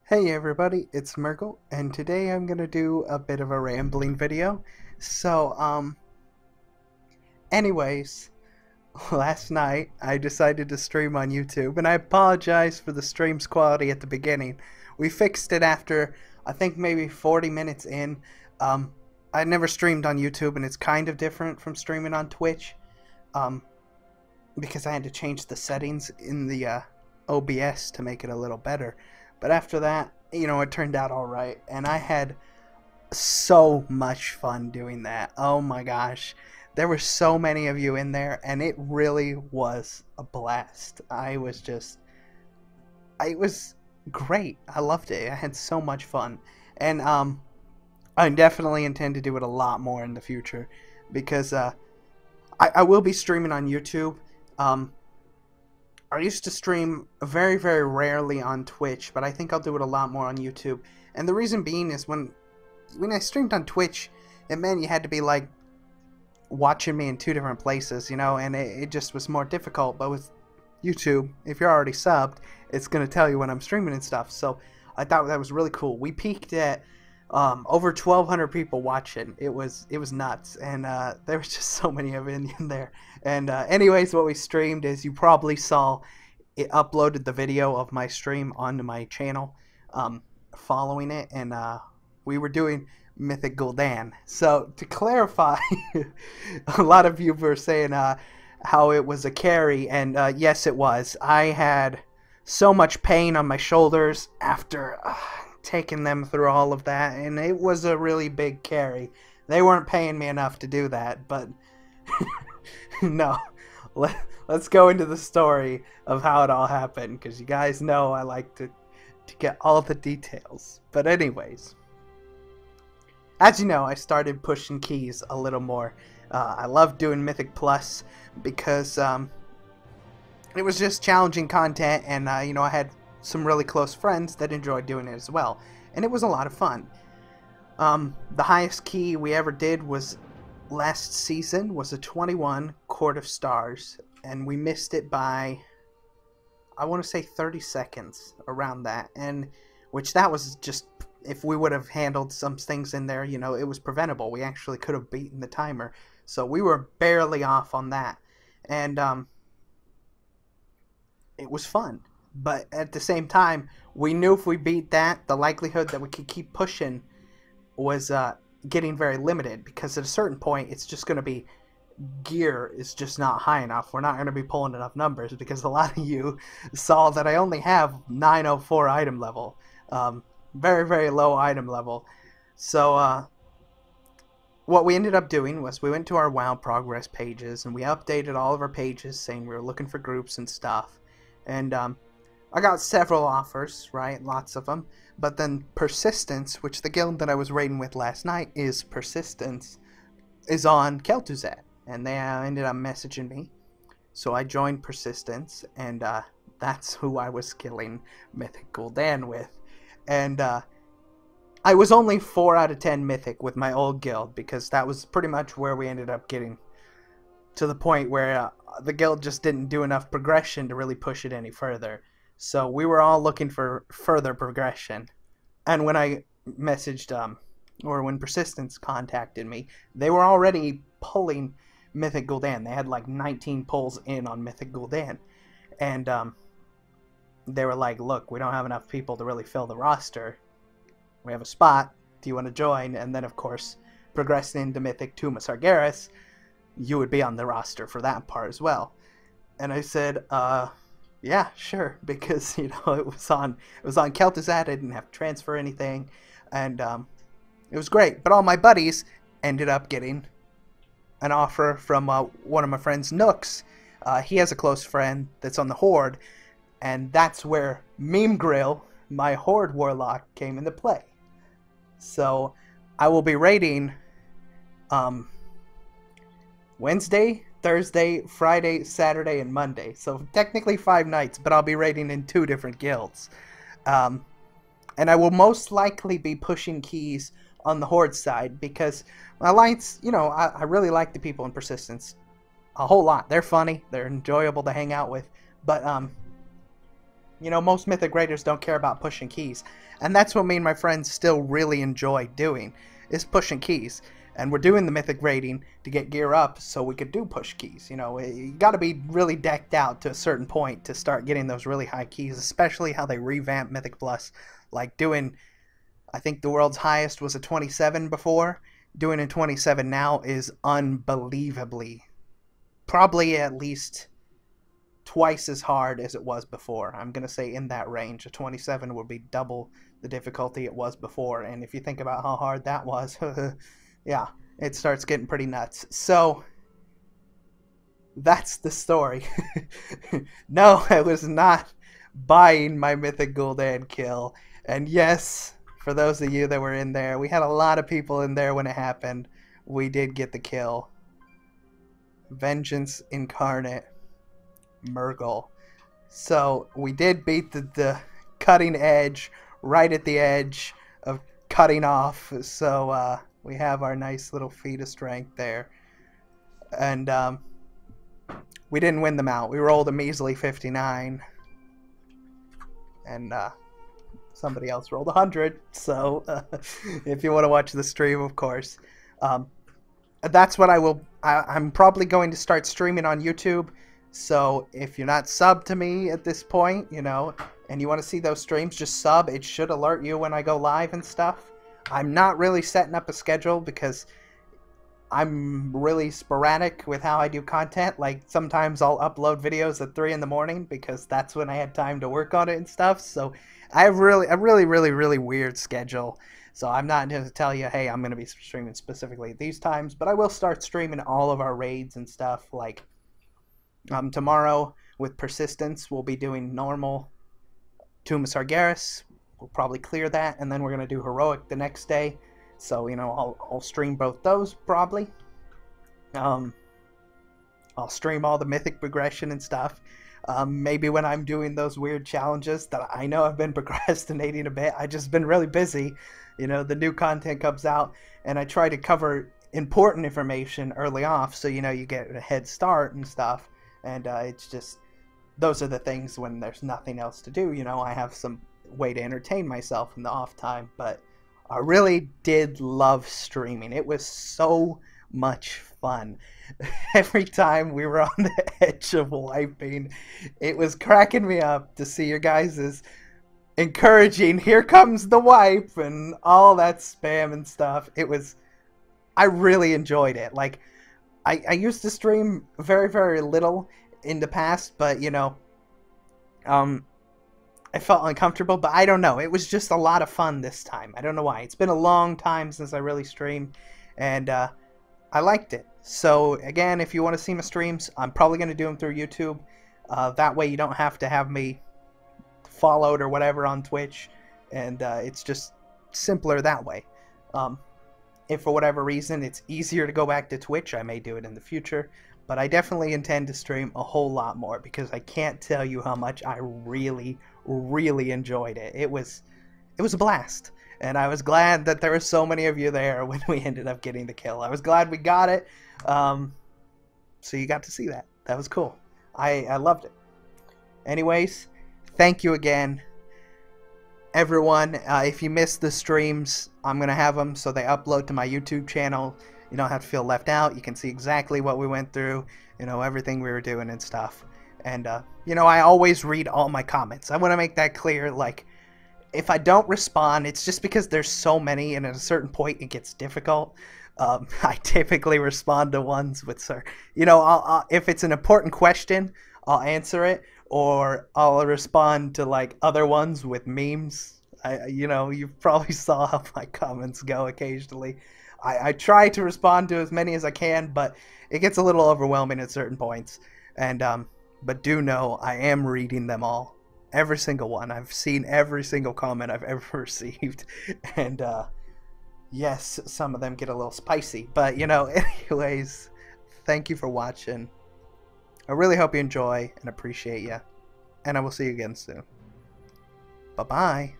Hey everybody, it's Merkel, and today I'm gonna do a bit of a rambling video. So, anyways, last night I decided to stream on YouTube, and I apologize for the stream's quality at the beginning. We fixed it after, I think maybe 40 minutes in. Um, I never streamed on YouTube, and it's kind of different from streaming on Twitch, um, because I had to change the settings in the OBS to make it a little better. But after that, it turned out alright, and I had so much fun doing that. Oh my gosh. There were so many of you in there, and it really was a blast. It was great. I loved it. I had so much fun. And I definitely intend to do it a lot more in the future, because I will be streaming on YouTube. I used to stream very, very rarely on Twitch, but I think I'll do it a lot more on YouTube. And the reason being is when I streamed on Twitch, it meant you had to be like watching me in two different places, and it just was more difficult. But with YouTube, if you're already subbed, it's going to tell you when I'm streaming and stuff. So I thought that was really cool. We peaked at over 1,200 people watching. It was nuts, and there was just so many of you in there. And anyways, what we streamed is, you probably saw it uploaded the video of my stream onto my channel, following it, and we were doing Mythic Gul'dan. So to clarify, a lot of you were saying how it was a carry, and yes, it was. I had so much pain on my shoulders after taking them through all of that, and it was a really big carry. They weren't paying me enough to do that, but no. Let's go into the story of how it all happened, because you guys know I like to get all the details. But anyways, as you know, I started pushing keys a little more. I love doing Mythic Plus because it was just challenging content, and I had some really close friends that enjoyed doing it as well, and it was a lot of fun. The highest key we ever did was last season, was a 21 Court of Stars, and we missed it by, I want to say, 30 seconds, around that, and which that was just, if we would have handled some things in there, it was preventable. We actually could have beaten the timer, so we were barely off on that, and it was fun. But at the same time, we knew if we beat that, the likelihood that we could keep pushing was getting very limited, because at a certain point, it's just going to be, gear is just not high enough. We're not going to be pulling enough numbers, because a lot of you saw that I only have 904 item level. Very, very low item level. So what we ended up doing was, we went to our WoW progress pages, and we updated all of our pages saying we were looking for groups and stuff. And I got several offers, right? Lots of them. But then Persistence, which the guild that I was raiding with last night is Persistence, is on Kel'Thuzad. And they ended up messaging me. So I joined Persistence, and that's who I was killing Mythic Gul'dan with. And I was only 4 out of 10 Mythic with my old guild, because that was pretty much where we ended up getting to the point where the guild just didn't do enough progression to really push it any further. So we were all looking for further progression. And when I messaged, or when Persistence contacted me, they were already pulling Mythic Gul'dan. They had like 19 pulls in on Mythic Gul'dan. And they were like, look, we don't have enough people to really fill the roster. We have a spot. Do you want to join? And then, of course, progressing into Mythic Tuma Sargeras, you would be on the roster for that part as well. And I said, yeah, sure, because it was on Kel'Thuzad. I didn't have to transfer anything, and it was great. But all my buddies ended up getting an offer from one of my friends, Nooks. He has a close friend that's on the Horde, and that's where Meme Grill, my Horde Warlock, came into play. So I will be raiding Wednesday, Thursday, Friday, Saturday, and Monday. So technically 5 nights, but I'll be raiding in 2 different guilds. And I will most likely be pushing keys on the Horde side, because my Alliance, I really like the people in Persistence a whole lot. They're funny, they're enjoyable to hang out with, but You know, most Mythic Raiders don't care about pushing keys. And that's what me and my friends still really enjoy doing, is pushing keys. And we're doing the Mythic raiding to get gear up so we could do push keys. You know, you got to be really decked out to a certain point to start getting those really high keys, especially how they revamped Mythic Plus. Like doing, I think the world's highest was a 27 before. Doing a 27 now is unbelievably, probably at least twice as hard as it was before. I'm going to say in that range. A 27 would be double the difficulty it was before. And if you think about how hard that was, yeah, it starts getting pretty nuts. So that's the story. No, I was not buying my Mythic Gul'dan kill. And yes, for those of you that were in there, we had a lot of people in there when it happened. We did get the kill. Vengeance Incarnate. Murgle. So we did beat the cutting edge, right at the edge of cutting off. So we have our nice little feat of strength there. And we didn't win them out. We rolled a measly 59. And somebody else rolled 100. So if you want to watch the stream, of course. That's what I'm probably going to start streaming on YouTube. So if you're not subbed to me at this point, you know, and you want to see those streams, just sub. It should alert you when I go live and stuff. I'm not really setting up a schedule because I'm really sporadic with how I do content. Like sometimes I'll upload videos at 3 in the morning because that's when I had time to work on it and stuff. So I have a really weird schedule. So I'm not going to tell you, hey, I'm going to be streaming specifically at these times, but I will start streaming all of our raids and stuff. Like tomorrow with Persistence, we'll be doing normal Tomb of Sargeras. We'll probably clear that, and then we're going to do Heroic the next day. So, you know, I'll stream both those probably. I'll stream all the Mythic progression and stuff. Maybe when I'm doing those weird challenges that I know I've been procrastinating a bit. I've just been really busy. You know, the new content comes out, and I try to cover important information early off so, you know, you get a head start and stuff. And it's just, those are the things when there's nothing else to do. You know, I have some way to entertain myself in the off time. But I really did love streaming. It was so much fun. Every time we were on the edge of wiping, it was cracking me up to see your guys' encouraging, here comes the wipe, and all that spam and stuff. I really enjoyed it. Like, I used to stream very little in the past, but, you know, I felt uncomfortable, but I don't know. It was just a lot of fun this time. I don't know why. It's been a long time since I really streamed, and I liked it. So, again, if you want to see my streams, I'm probably going to do them through YouTube. That way you don't have to have me followed or whatever on Twitch, and it's just simpler that way. If for whatever reason it's easier to go back to Twitch, I may do it in the future. But I definitely intend to stream a whole lot more because I can't tell you how much I really enjoyed it. It was a blast. And I was glad that there were so many of you there when we ended up getting the kill. I was glad we got it. So you got to see that. That was cool. I loved it. Anyways, thank you again. Everyone, if you missed the streams, I'm going to have them so they upload to my YouTube channel. You don't have to feel left out. You can see exactly what we went through, you know, everything we were doing and stuff. And, you know, I always read all my comments. I want to make that clear. Like, if I don't respond, it's just because there's so many, and at a certain point it gets difficult. I typically respond to ones with, sir. You know, if it's an important question, I'll answer it. Or I'll respond to like other ones with memes. You know, you probably saw how my comments go occasionally. I try to respond to as many as I can, but it gets a little overwhelming at certain points. And but do know I am reading them all, every single one. I've seen every single comment I've ever received, and yes, some of them get a little spicy. But you know, anyways, thank you for watching. I really hope you enjoy and appreciate you. And I will see you again soon. Bye-bye.